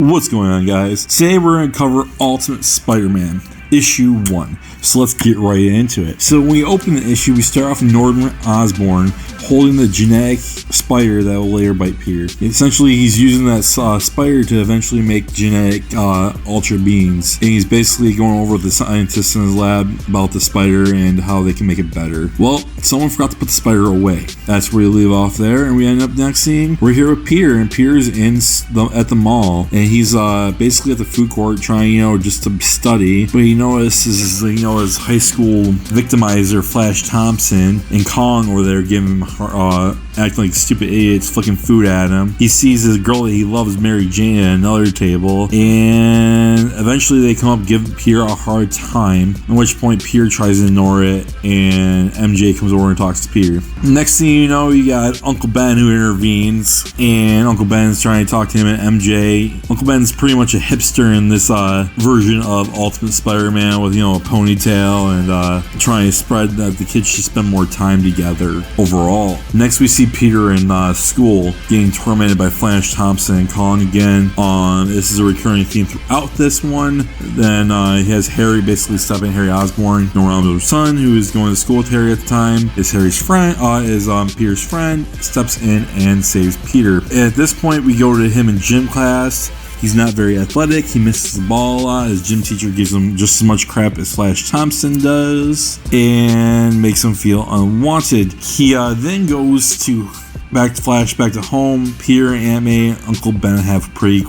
What's going on, guys? Today we're going to cover Ultimate Spider-Man, Issue 1. So let's get right into it. So when we open the issue, we start off with Norman Osborn holding the genetic spider that will later bite Peter. Essentially, he's using that spider to eventually make genetic ultra beings. And he's basically going over with the scientists in his lab about the spider and how they can make it better. Well, someone forgot to put the spider away. That's where we leave off there, and we end up next scene. We're here with Peter, and Peter's at the mall, and he's basically at the food court trying, just to study. But he notices, his high school victimizer Flash Thompson and Kong over there giving him acting like stupid idiots, flicking food at him. He sees his girl that he loves, Mary Jane, at another table, and eventually they come up, give Peter a hard time, at which point Peter tries to ignore it, and MJ comes over and talks to Peter. Next thing you know, you got Uncle Ben who intervenes, and Uncle Ben's trying to talk to him and MJ. Uncle Ben's pretty much a hipster in this version of Ultimate Spider-Man with, a ponytail and trying to spread that the kids should spend more time together overall. Next we see Peter in school getting tormented by Flash Thompson and Kong again. This is a recurring theme throughout this one. Then he has Harry basically stopping Harry Osborn, Norman Osborn's son, who is going to school with Harry at the time. Is Peter's friend, steps in and saves Peter. At this point, we go to him in gym class. He's not very athletic. He misses the ball a lot. His gym teacher gives him just as much crap as Flash Thompson does and makes him feel unwanted. He then goes to back to home. Peter and Aunt May and Uncle Ben have quitty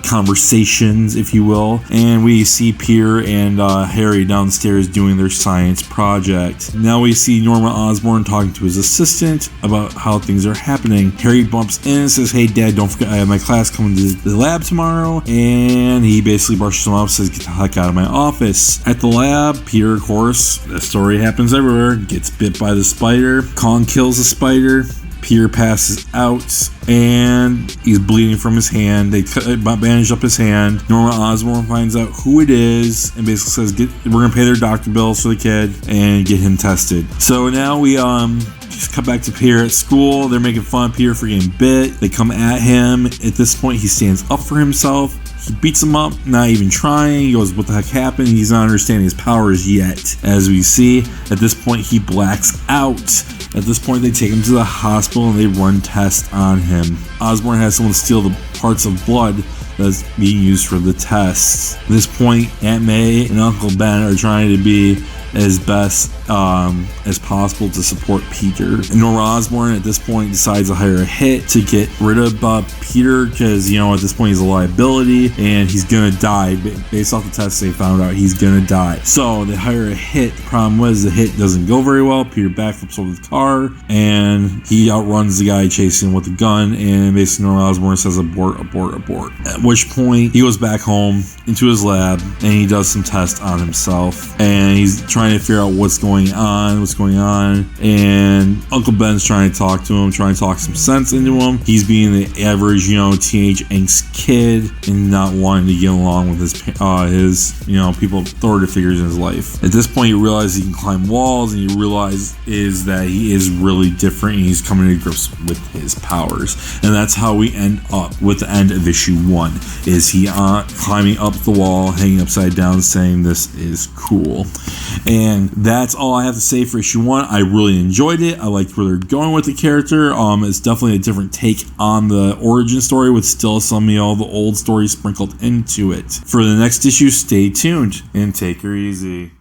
conversations, if you will. And we see Peter and Harry downstairs doing their science project. Now we see Norman Osborn talking to his assistant about how things are happening. Harry bumps in and says, "Hey Dad, don't forget I have my class coming to the lab tomorrow." And he basically brushes him off, says, "Get the heck out of my office." At the lab, Peter, of course, the story happens everywhere, gets bit by the spider. Kong kills the spider. Peter passes out and he's bleeding from his hand. They bandage up his hand. Norman Osborn finds out who it is and basically says, we're gonna pay their doctor bills for the kid and get him tested. So now we just cut back to Peter at school. They're making fun of Peter for getting bit. They come at him. At this point, he stands up for himself. He beats him up, not even trying. He goes, "What the heck happened?" He's not understanding his powers yet. As we see, at this point, he blacks out. At this point, they take him to the hospital and they run tests on him. Osborn has someone steal the parts of blood that's being used for the tests. At this point, Aunt May and Uncle Ben are trying to be as best as possible to support Peter. And Norman Osborn at this point decides to hire a hit to get rid of Peter because, at this point he's a liability and he's gonna die. Based off the tests they found out, he's gonna die. So they hire a hit. The problem was the hit doesn't go very well. Peter backflips over the car and he outruns the guy chasing him with the gun, and basically Norman Osborn says abort, abort, abort. At which point he goes back home into his lab and he does some tests on himself, and he's trying to figure out what's going on, and Uncle Ben's trying to talk to him, trying to talk some sense into him. He's being the average, teenage angst kid and not wanting to get along with his people, authority figures in his life. At this point, he realizes he can climb walls, and he realizes that he is really different, and he's coming to grips with his powers. And that's how we end up with the end of issue 1, is he climbing up the wall, hanging upside down, saying this is cool. And that's all I have to say for issue 1. I really enjoyed it. I liked where they're going with the character. It's definitely a different take on the origin story with still some, the old story sprinkled into it. For the next issue, stay tuned and take her easy.